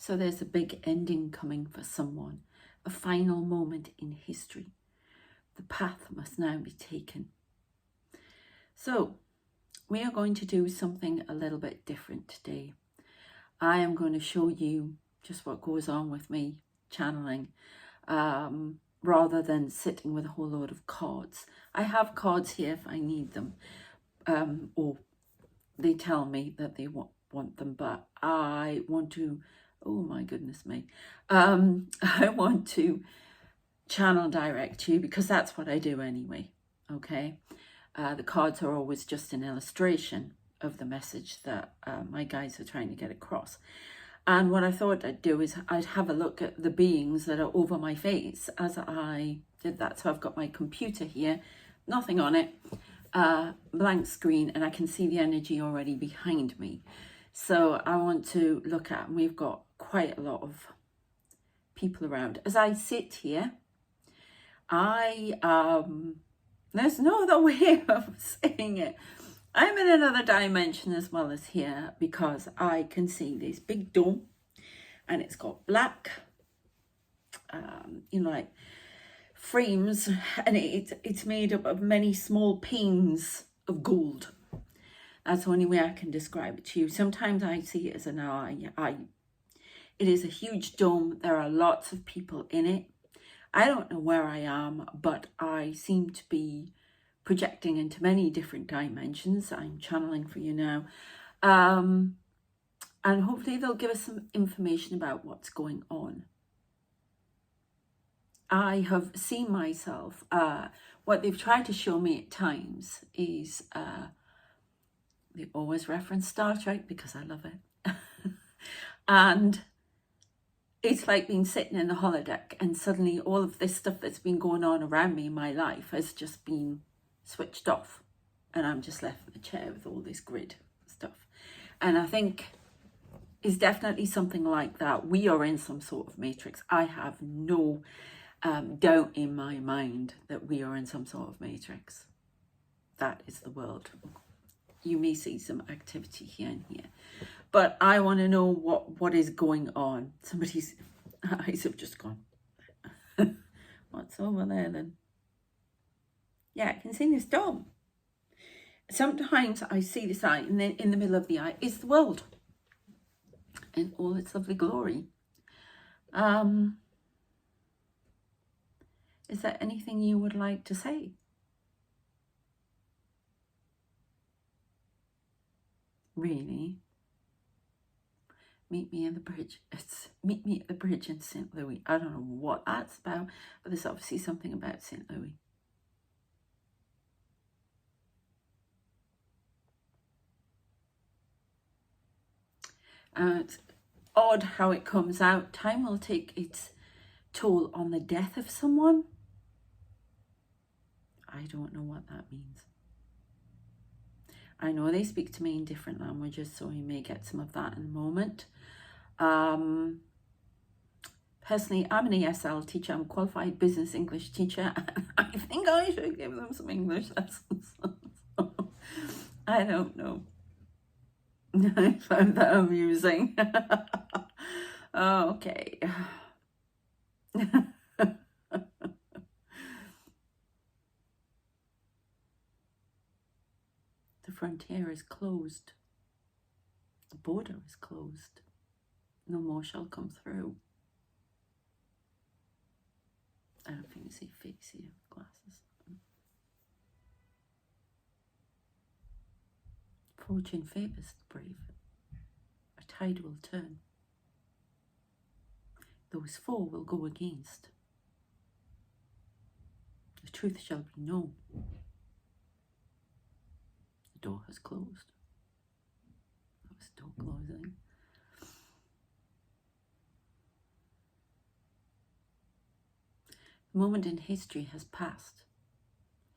So there's a big ending coming for someone, a final moment in history. The path must now be taken. So we are going to do something a little bit different today. I am going to show you just what goes on with me channeling, rather than sitting with a whole load of cards. I have cards here if I need them, or they tell me that they want them, but I want to, oh my goodness me, I want to channel direct you because that's what I do anyway, okay? The cards are always just an illustration of the message that my guides are trying to get across. And what I thought I'd do is I'd have a look at the beings that are over my face as I did that. So I've got my computer here, nothing on it, blank screen, and I can see the energy already behind me. So I want to look at, and we've got quite a lot of people around. As I sit here, there's no other way of saying it. I'm in another dimension as well as here because I can see this big dome and it's got black, like frames, and it's made up of many small panes of gold. That's the only way I can describe it to you. Sometimes I see it as an eye. It is a huge dome. There are lots of people in it. I don't know where I am, but I seem to be projecting into many different dimensions. I'm channeling for you now. And hopefully they'll give us some information about what's going on. I have seen myself, what they've tried to show me at times is, they always reference Star Trek because I love it. And it's like being sitting in the holodeck and suddenly all of this stuff that's been going on around me in my life has just been switched off, and I'm just left in the chair with all this grid stuff. And I think it's definitely something like that. We are in some sort of matrix. I have no doubt in my mind that we are in some sort of matrix. That is the world. You may see some activity here and here, but I want to know what is going on. Somebody's eyes have just gone. What's over there then? Yeah, I can see this dome. Sometimes I see this eye, and then in the middle of the eye is the world in all its lovely glory. Is there anything you would like to say? Really? Meet me at the bridge. Meet me at the bridge in St. Louis. I don't know what that's about, but there's obviously something about St. Louis. It's odd how it comes out. Time will take its toll on the death of someone. I don't know what that means. I know they speak to me in different languages, so we may get some of that in a moment. Personally, I'm an ESL teacher. I'm a qualified business English teacher, and I think I should give them some English lessons. I don't know. I found that amusing. Okay. The frontier is closed. The border is closed. No more shall come through. I don't think you see face here. Glasses. Fortune favours the brave. A tide will turn. Those four will go against. The truth shall be known. The door has closed. That was the door closing. The moment in history has passed.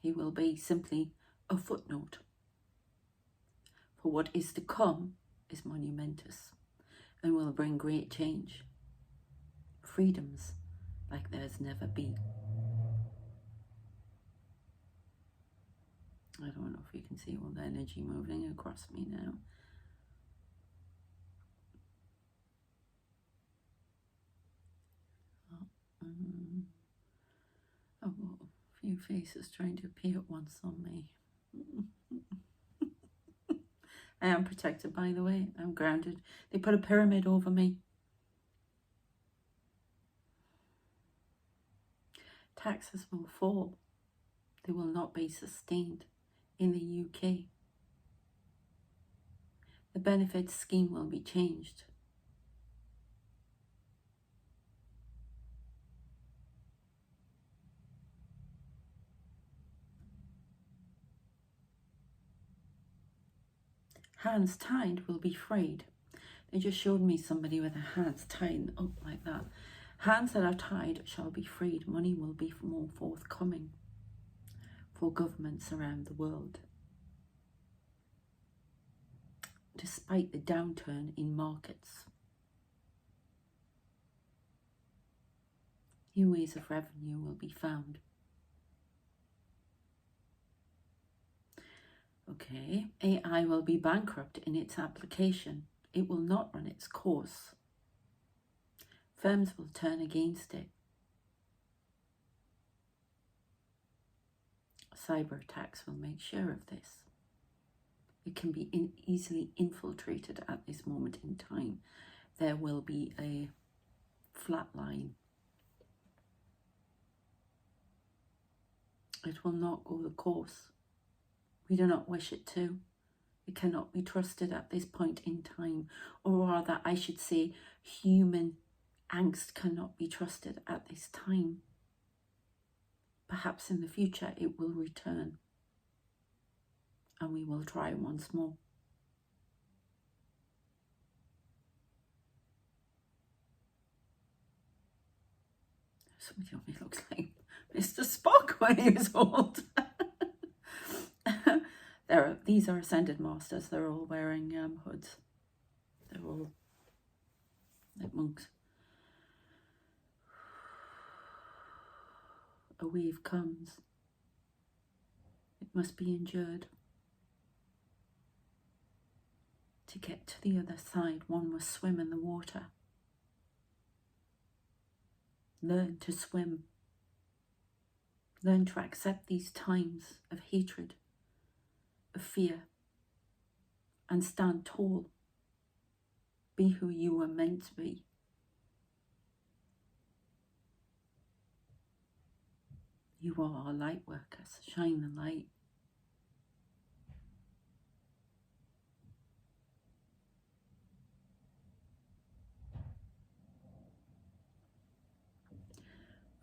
He will be simply a footnote. For what is to come is monumentous and will bring great change. Freedoms like there's never been. I don't know if you can see all the energy moving across me now. Oh, a few faces trying to appear at once on me. I am protected, by the way. I'm grounded. They put a pyramid over me. Taxes will fall. They will not be sustained in the UK. The benefits scheme will be changed. Hands tied will be freed. They just showed me somebody with their hands tied up like that. Hands that are tied shall be freed. Money will be more forthcoming for governments around the world. Despite the downturn in markets, new ways of revenue will be found. Okay, AI will be bankrupt in its application. It will not run its course. Firms will turn against it. Cyber attacks will make sure of this. It can be easily infiltrated at this moment in time. There will be a flat line. It will not go the course. We do not wish it to. It cannot be trusted at this point in time, or rather, I should say, human angst cannot be trusted at this time. Perhaps in the future it will return, and we will try once more. Somebody on me looks like Mr. Spock when he was old. These are Ascended Masters. They're all wearing hoods. They're all like monks. A wave comes. It must be endured. To get to the other side, one must swim in the water. Learn to swim. Learn to accept these times of hatred, of fear, and stand tall. Be who you were meant to be. You are our light workers. Shine the light.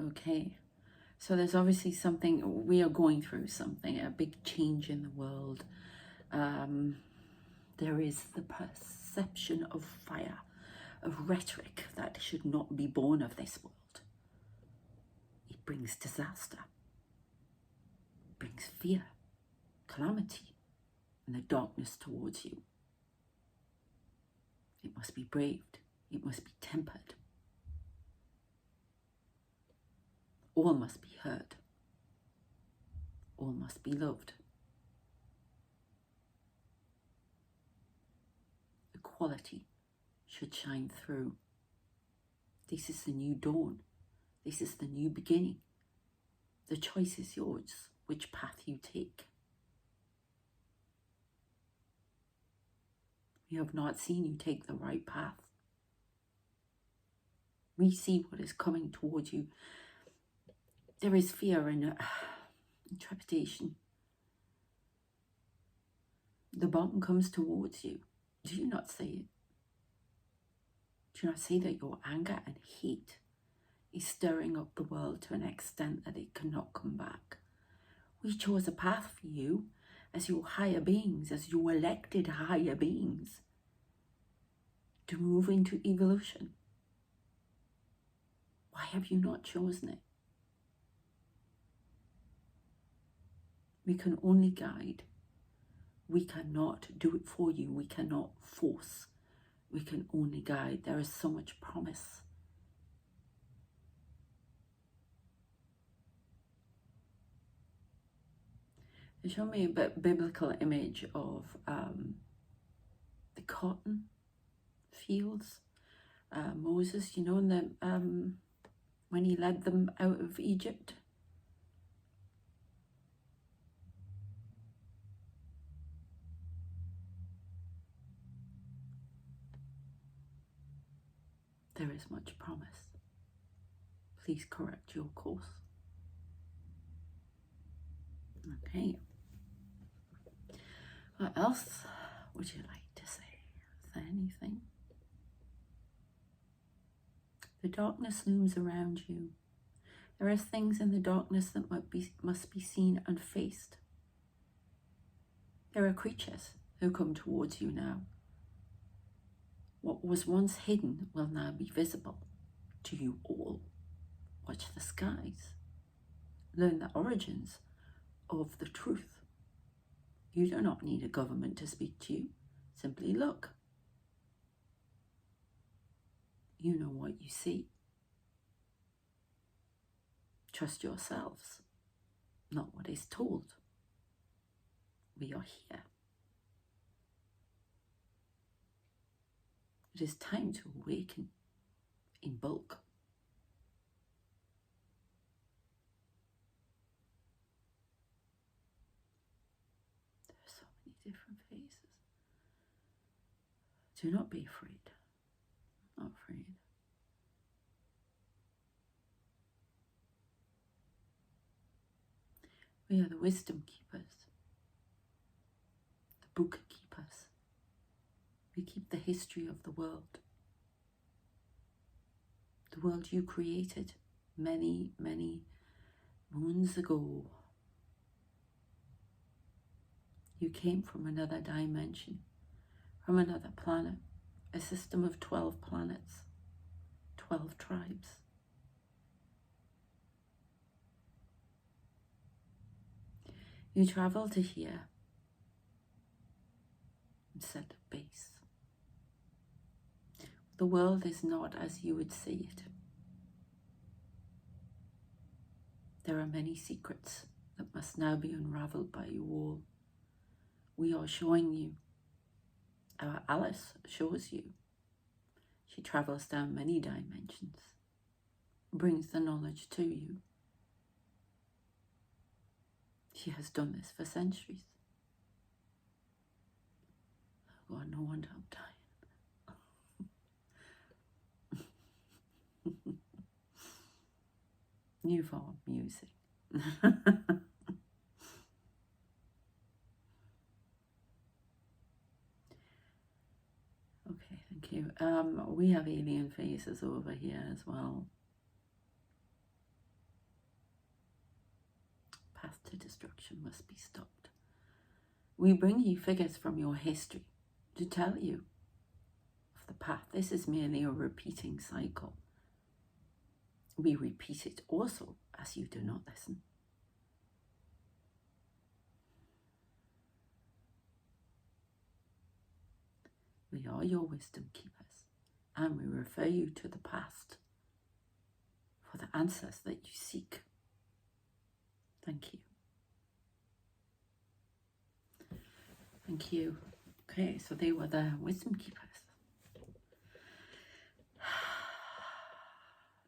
Okay, so there's obviously something, we are going through something, a big change in the world. There is the perception of fire, of rhetoric that should not be born of this world. It brings disaster, it brings fear, calamity, and the darkness towards you. It must be braved, it must be tempered. All must be heard. All must be loved. Equality should shine through. This is the new dawn. This is the new beginning. The choice is yours, which path you take. We have not seen you take the right path. We see what is coming towards you. There is fear and trepidation. The bomb comes towards you. Do you not say it? Do you not say that your anger and hate is stirring up the world to an extent that it cannot come back? We chose a path for you as your higher beings, as your elected higher beings, to move into evolution. Why have you not chosen it? We can only guide. We cannot do it for you. We cannot force. We can only guide. There is so much promise. They show me a biblical image of the cotton fields. Moses, you know, in the when he led them out of Egypt. There is much promise. Please correct your course. Okay. What else would you like to say? Is there anything? The darkness looms around you. There are things in the darkness that must be seen and faced. There are creatures who come towards you now. What was once hidden will now be visible to you all. Watch the skies. Learn the origins of the truth. You do not need a government to speak to you. Simply look. You know what you see. Trust yourselves, not what is told. We are here. It is time to awaken in bulk. There are so many different phases. Do not be afraid. Not afraid. We are the wisdom keepers, the book keepers. We keep the history of the world you created many, many moons ago. You came from another dimension, from another planet, a system of 12 planets, 12 tribes. You travel to here and set a base. The world is not as you would see it. There are many secrets that must now be unraveled by you all. We are showing you. Our Alice shows you. She travels down many dimensions, brings the knowledge to you. She has done this for centuries. Oh God, no wonder I'm dying. You are music. Okay, thank you. We have alien faces over here as well. Path to destruction must be stopped. We bring you figures from your history to tell you of the path. This is merely a repeating cycle. We repeat it also as you do not listen. We are your wisdom keepers, and we refer you to the past for the answers that you seek. Thank you. Thank you. Okay, so they were the wisdom keepers.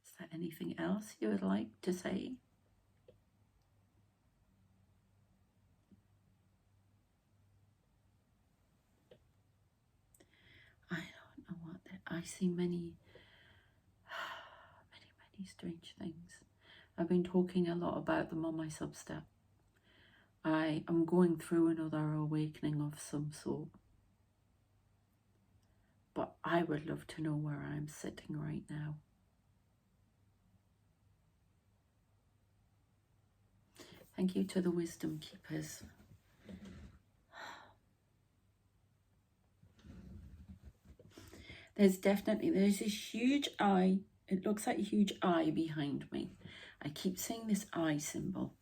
Is there anything else you would like to say? I don't know what I see many strange things. I've been talking a lot about them on my Substack. I am going through another awakening of some sort. But I would love to know where I'm sitting right now. Thank you to the wisdom keepers. There's this huge eye. It looks like a huge eye behind me. I keep seeing this eye symbol.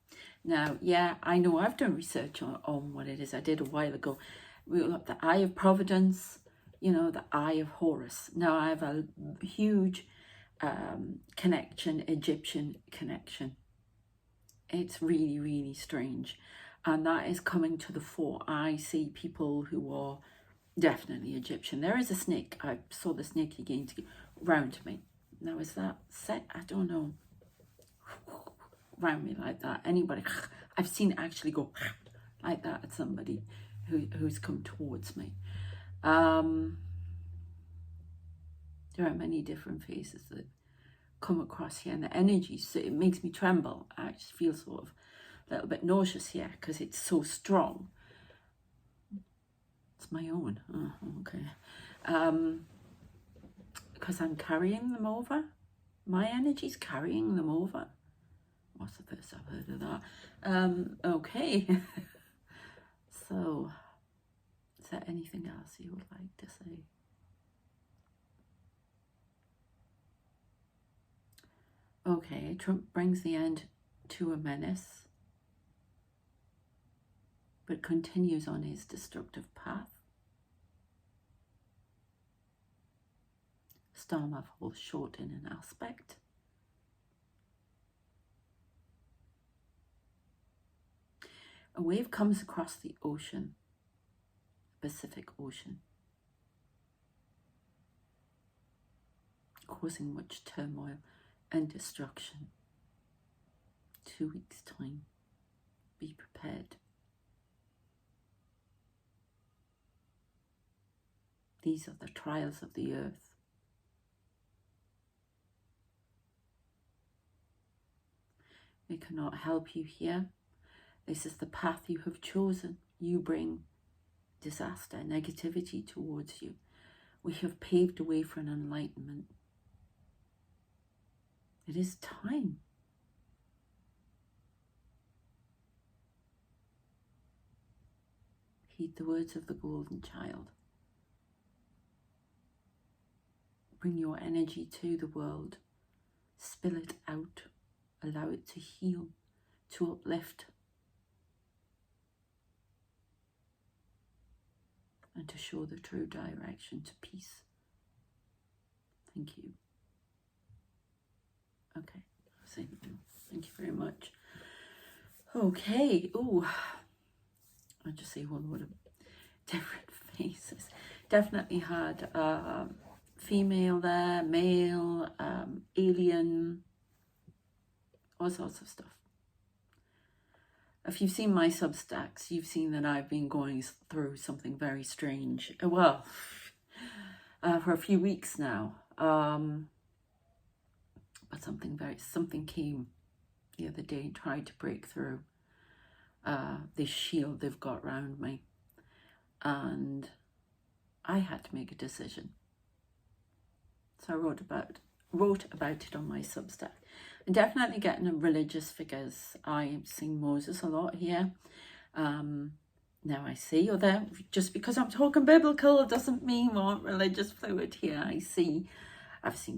Now, yeah, I know I've done research on what it is. I did a while ago. We got the Eye of Providence, you know, the Eye of Horus. Now I have a huge connection, Egyptian connection. It's really, really strange. And that is coming to the fore. I see people who are definitely Egyptian. There is a snake. I saw the snake again round me. Now, is that set? I don't know. around me like that. Anybody, I've seen it actually go like that at somebody who's come towards me. There are many different faces that come across here, and the energy, so it makes me tremble. I just feel sort of a little bit nauseous here because it's so strong. It's my own. Oh, okay. Because I'm carrying them over. My energy's carrying them over. What's the first I've heard of that? Okay. So, is there anything else you would like to say? Okay, Trump brings the end to a menace, but continues on his destructive path. Storm falls short in an aspect. A wave comes across the ocean, Pacific Ocean, causing much turmoil and destruction. 2 weeks' time. Be prepared. These are the trials of the earth. We cannot help you here. This is the path you have chosen. You bring disaster, negativity towards you. We have paved the way for an enlightenment. It is time. Heed the words of the golden child. Bring your energy to the world. Spill it out. Allow it to heal, to uplift, and to show the true direction to peace. Thank you. Okay, thank you very much. Okay, oh, I'll just see a whole lot of different faces. Definitely had female there, male, alien, all sorts of stuff. If you've seen my Substacks, you've seen that I've been going through something very strange. Well, for a few weeks now. But something came the other day and tried to break through this shield they've got around me. And I had to make a decision. So I wrote about it on my Substack. I'm definitely getting religious figures. I've seen Moses a lot here. Now I see other, just because I'm talking biblical, it doesn't mean we want religious fluid here. I've seen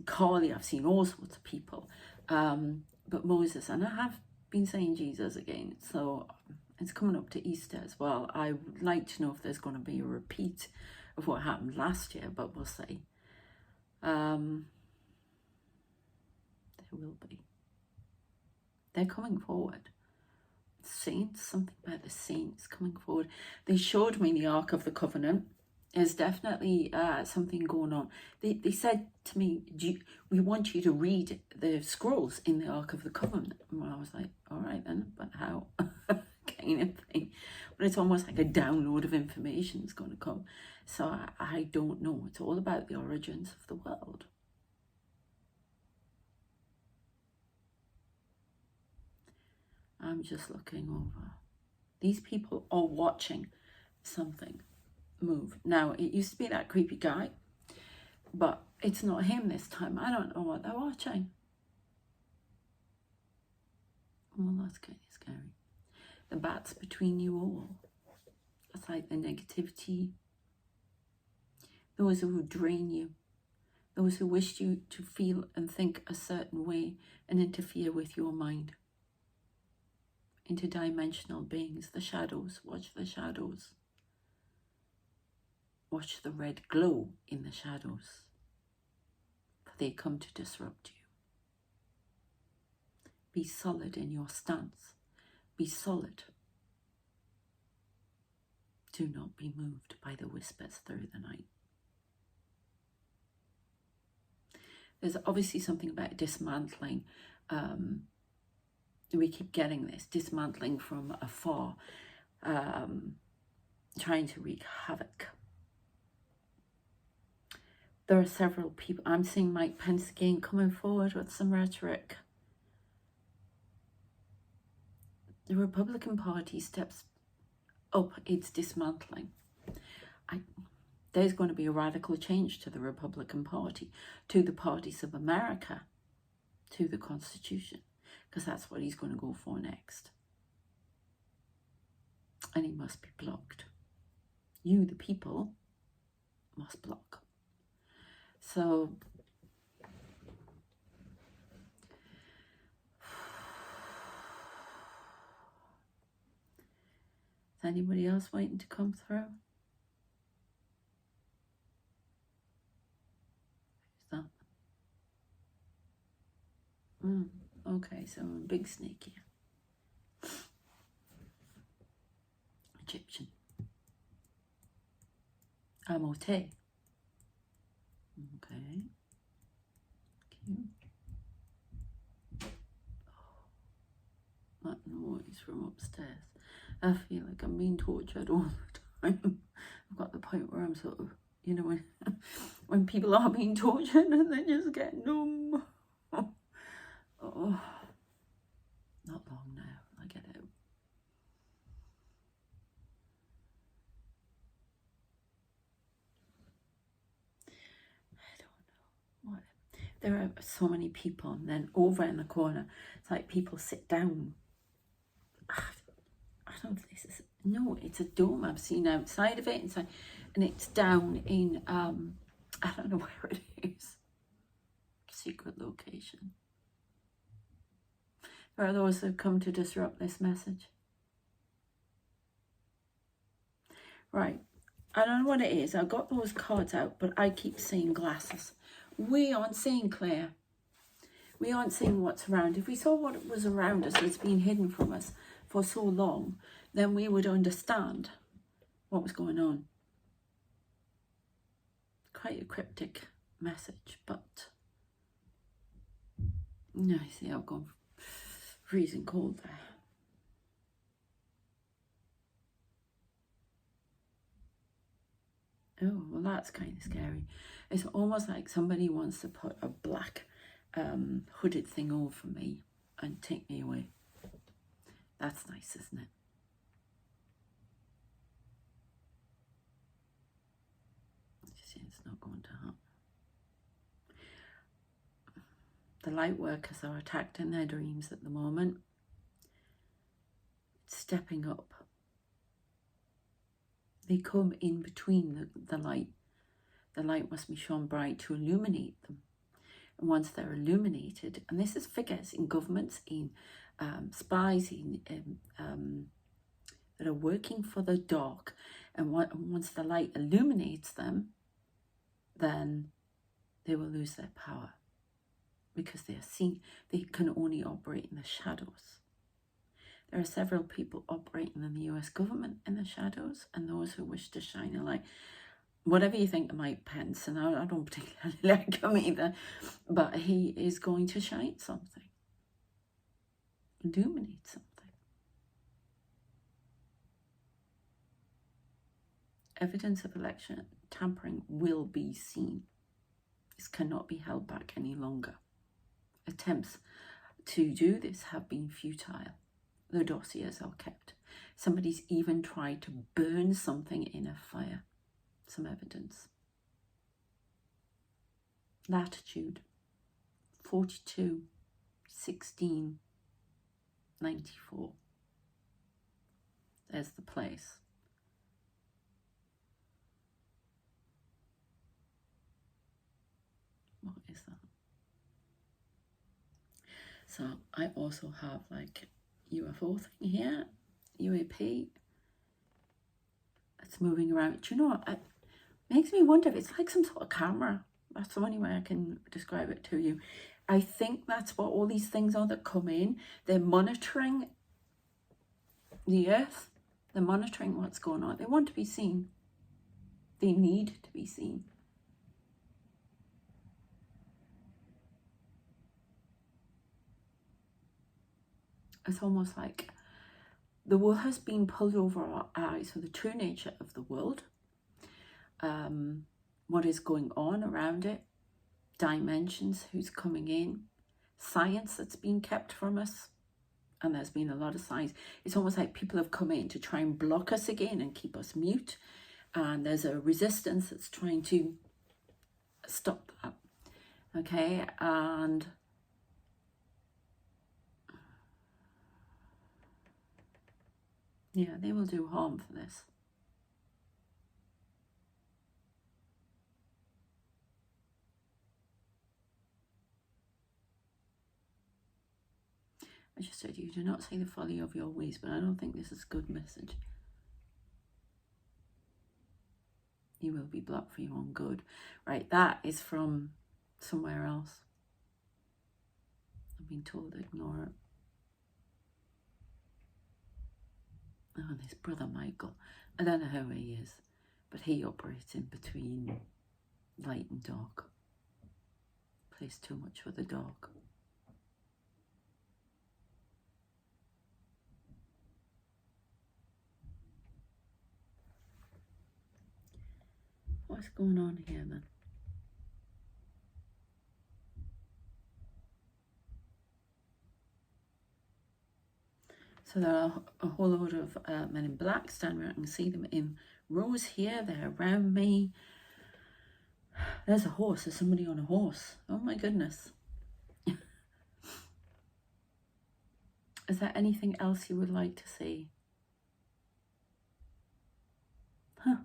Carly, I've seen all sorts of people. But Moses, and I have been saying Jesus again. So it's coming up to Easter as well. I would like to know if there's going to be a repeat of what happened last year, but we'll see. There will be. They're coming forward. Saints, something about the saints coming forward. They showed me the Ark of the Covenant. There's definitely something going on. They said to me, we want you to read the scrolls in the Ark of the Covenant. And I was like, all right then, but how? Kind of thing. But it's almost like a download of information is going to come. So I don't know. It's all about the origins of the world. I'm just looking over. These people are watching something move. Now, it used to be that creepy guy, but it's not him this time. I don't know what they're watching. Well, that's kind of scary. The bat's between you all. It's like the negativity. Those who drain you. Those who wish you to feel and think a certain way and interfere with your mind. Interdimensional beings, the shadows. Watch the shadows. Watch the red glow in the shadows. For they come to disrupt you. Be solid in your stance. Be solid. Do not be moved by the whispers through the night. There's obviously something about dismantling we keep getting this dismantling from afar, trying to wreak havoc. There are several people. I'm seeing Mike Pence again coming forward with some rhetoric. The Republican Party steps up its dismantling. There's going to be a radical change to the Republican Party, to the parties of America, to the Constitution, because that's what he's going to go for next. And he must be blocked. You, the people, must block. So, is anybody else waiting to come through? Who's that? Okay, so a big snake here. Egyptian. Amote. Okay. Cute. That noise from upstairs. I feel like I'm being tortured all the time. I've got the point where I'm sort of, you know, when people are being tortured and they just get numb. Oh, not long now. I get out. I don't know what. There are so many people, and then over in the corner, it's like people sit down. I don't know if this is, no, it's a dome I've seen outside of it, inside, and it's down in, I don't know where it is. Secret location. There are those who come to disrupt this message. Right, I don't know what it is. I've got those cards out, but I keep seeing glasses. We aren't seeing clear. We aren't seeing what's around. If we saw what was around us that's been hidden from us for so long, then we would understand what was going on. Quite a cryptic message, but no, I see I've gone freezing cold there. Oh, well, that's kind of scary. It's almost like somebody wants to put a black hooded thing over me and take me away. That's nice, isn't it? It's not going to happen. The Lightworkers are attacked in their dreams at the moment. Stepping up. They come in between the light. The light must be shone bright to illuminate them. And once they're illuminated, and this is figures in governments, in spies, that are working for the dark, and once the light illuminates them, then they will lose their power, because they are seen. They can only operate in the shadows. There are several people operating in the US government in the shadows, and those who wish to shine a light. Whatever you think of Mike Pence, and I don't particularly like him either, but he is going to shine something, illuminate something. Evidence of election tampering will be seen. This cannot be held back any longer. Attempts to do this have been futile. The dossiers are kept. Somebody's even tried to burn something in a fire. Some evidence. Latitude 42 16 94. There's the place. What is that? So I also have like UFO thing here, UAP. It's moving around. Do you know what? It makes me wonder if it's like some sort of camera. That's the only way I can describe it to you. I think that's what all these things are that come in. They're monitoring the earth. They're monitoring what's going on. They want to be seen. They need to be seen. It's almost like the wool has been pulled over our eyes for the true nature of the world, what is going on around it, dimensions, who's coming in, science that's been kept from us. And there's been a lot of science. It's almost like people have come in to try and block us again and keep us mute. And there's a resistance that's trying to stop that. Okay, and yeah, they will do harm for this. I just said, you do not see the folly of your ways, but I don't think this is a good message. You will be blocked for your own good. Right, that is from somewhere else. I've been told to ignore it. Oh, and his brother Michael. I don't know who he is, but he operates in between light and dark. Plays too much for the dark. What's going on here then? So there are a whole load of men in black standing around. I can see them in rows here. They're around me. There's a horse. There's somebody on a horse. Oh my goodness. Is there anything else you would like to see? Huh.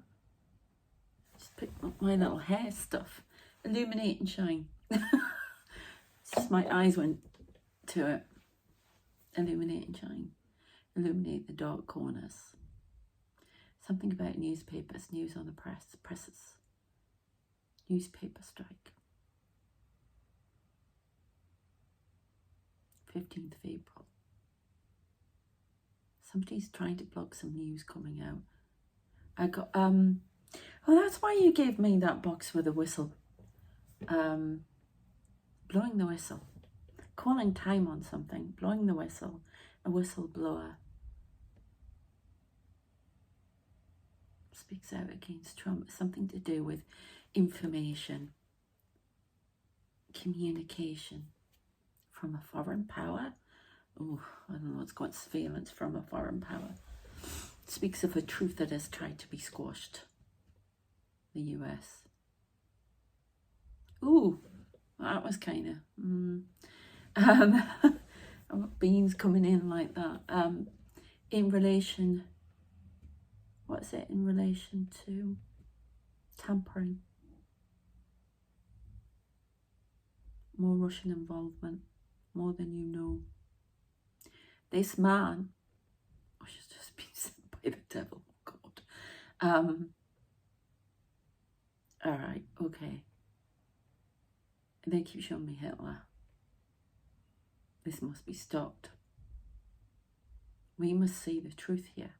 Just pick up my little hair stuff. Illuminate and shine. It's just my eyes went to it. Illuminate and shine. Illuminate the dark corners. Something about newspapers, news on the presses. Newspaper strike. 15th of April. Somebody's trying to block some news coming out. I got, oh, that's why you gave me that box with a whistle. Blowing the whistle. Calling time on something. Blowing the whistle. A whistleblower. Speaks out against Trump. Something to do with information. Communication. From a foreign power. Oh, I don't know what's got surveillance from a foreign power. Speaks of a truth that has tried to be squashed. The US. Ooh, that was kind of beans coming in like that. In relation, what's it in relation to? Tampering. More Russian involvement, more than you know. This man, oh, she's just been sent by the devil, oh God. All right, okay. And they keep showing me Hitler. This must be stopped. We must see the truth here.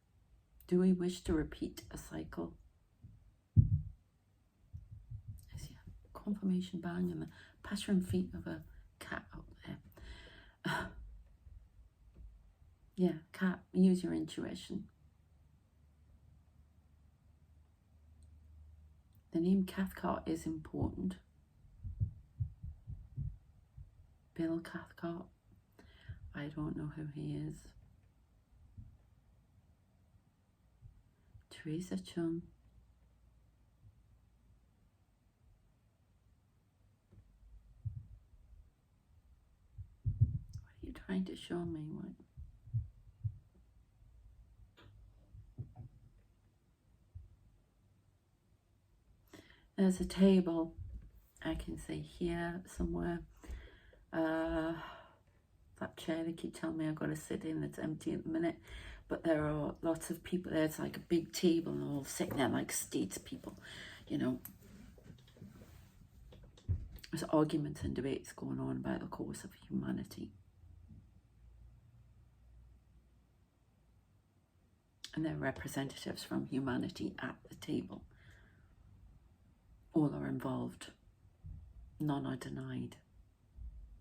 Do we wish to repeat a cycle? There's your confirmation bang and the pattern feet of a cat up there. Yeah, cat, use your intuition. The name Cathcart is important. Bill Cathcart. I don't know who he is. Teresa Chung. What are you trying to show me? What? There's a table I can see here somewhere. That chair they keep telling me I've got to sit in, that's empty at the minute. But there are lots of people there. It's like a big table and all sitting there like statespeople, you know. There's arguments and debates going on about the course of humanity. And there are representatives from humanity at the table. All are involved. None are denied.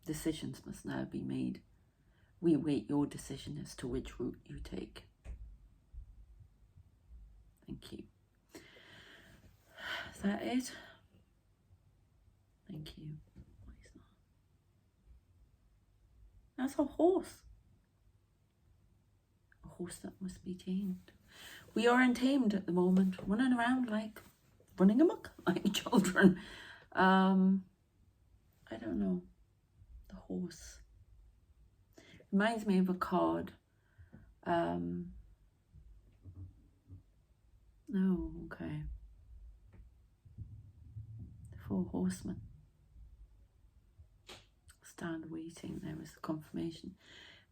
Decisions must now be made. We wait your decision as to which route you take. Thank you. Is that it? Thank you. What is that? That's a horse. A horse that must be tamed. We are untamed at the moment, running around like running amok like children. I don't know. The horse reminds me of a card. No, okay. The Four Horsemen. Stand waiting. There was the confirmation.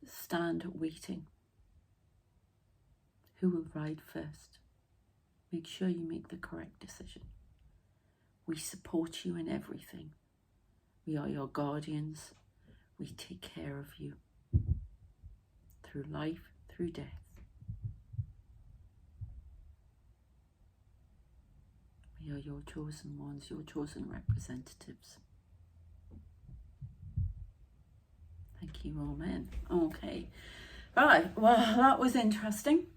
Stand waiting. Who will ride first? Make sure you make the correct decision. We support you in everything. We are your guardians. We take care of you. Through life, through death. We are your chosen ones, your chosen representatives. Thank you, amen. Okay. Right, well, that was interesting.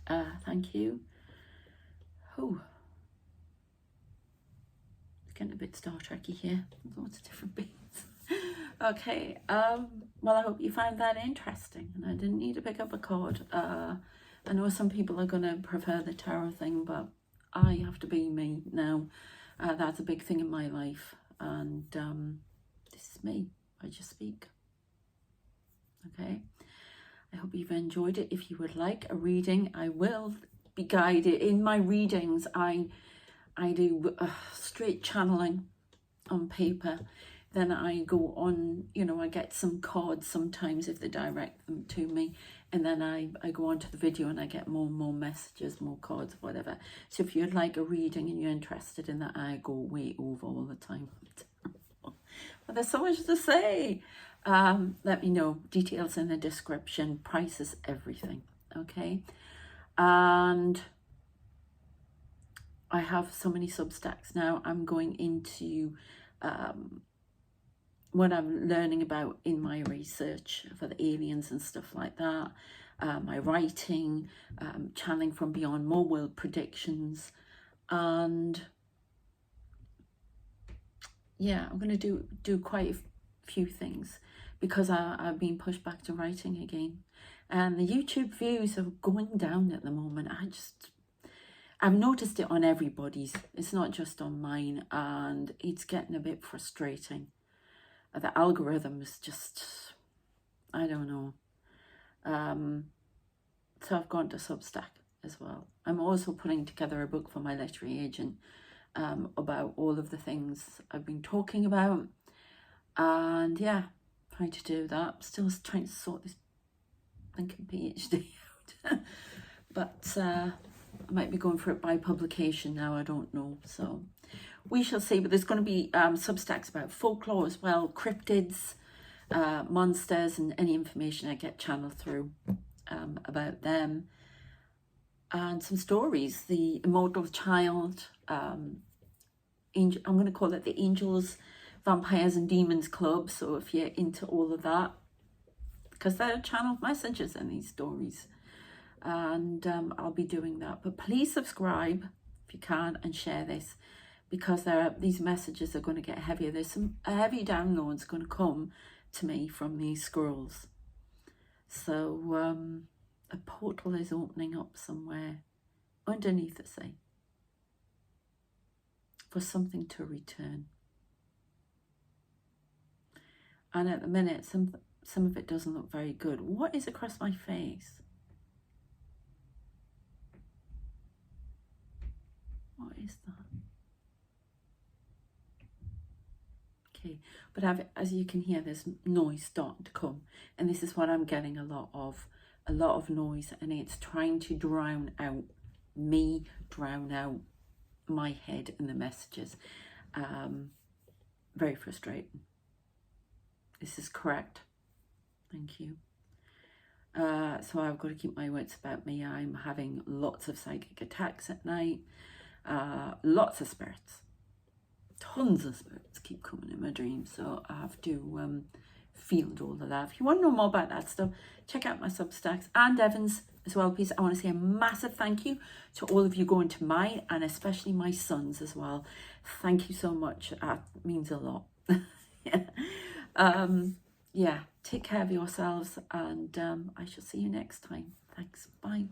Thank you. Oh, it's getting a bit Star Trek-y here. Lots of different bits. Okay, well, I hope you found that interesting. And I didn't need to pick up a card. I know some people are going to prefer the tarot thing, but I have to be me now. That's a big thing in my life. And this is me. I just speak. Okay. I hope you've enjoyed it. If you would like a reading, I will be guided. In my readings, I do straight channeling on paper. Then I go on, you know, I get some cards sometimes if they direct them to me. And then I go on to the video and I get more and more messages, more cards, whatever. So if you'd like a reading and you're interested in that, I go way over all the time. But there's so much to say. Let me know. Details in the description. Prices, everything. Okay. And I have so many Substacks now. I'm going into what I'm learning about in my research for the aliens and stuff like that. My writing, channeling from beyond, more world predictions. And yeah, I'm going to do quite a few things because I've been pushed back to writing again. And the YouTube views are going down at the moment. I've noticed it on everybody's. It's not just on mine, and it's getting a bit frustrating. The algorithm is just, I don't know. So I've gone to Substack as well. I'm also putting together a book for my literary agent about all of the things I've been talking about. And yeah, trying to do that. Still trying to sort this thinking PhD out. But I might be going for it by publication now, I don't know. So we shall see. But there's going to be Substacks about folklore as well, cryptids, monsters, and any information I get channeled through about them. And some stories. The Immortal Child, angel, I'm going to call it the Angels, Vampires and Demons Club. So if you're into all of that, because there are channeled messages in these stories. And I'll be doing that. But please subscribe if you can and share this, because these messages are going to get heavier. There's some heavy downloads going to come to me from these scrolls. So a portal is opening up somewhere underneath the sea for something to return. And at the minute, some of it doesn't look very good. What is across my face? What is that? Okay, but as you can hear, there's noise starting to come, and this is what I'm getting a lot of noise, and it's trying to drown out me, drown out my head and the messages. Very frustrating. This is correct. Thank you. So I've got to keep my wits about me. I'm having lots of psychic attacks at night. Lots of spirits. Tons of spirits keep coming in my dreams. So I have to field all the love. If you want to know more about that stuff, check out my Substacks and Evan's as well, please. I want to say a massive thank you to all of you going to mine, and especially my sons as well. Thank you so much. That means a lot. Yeah, take care of yourselves, and I shall see you next time. Thanks. Bye.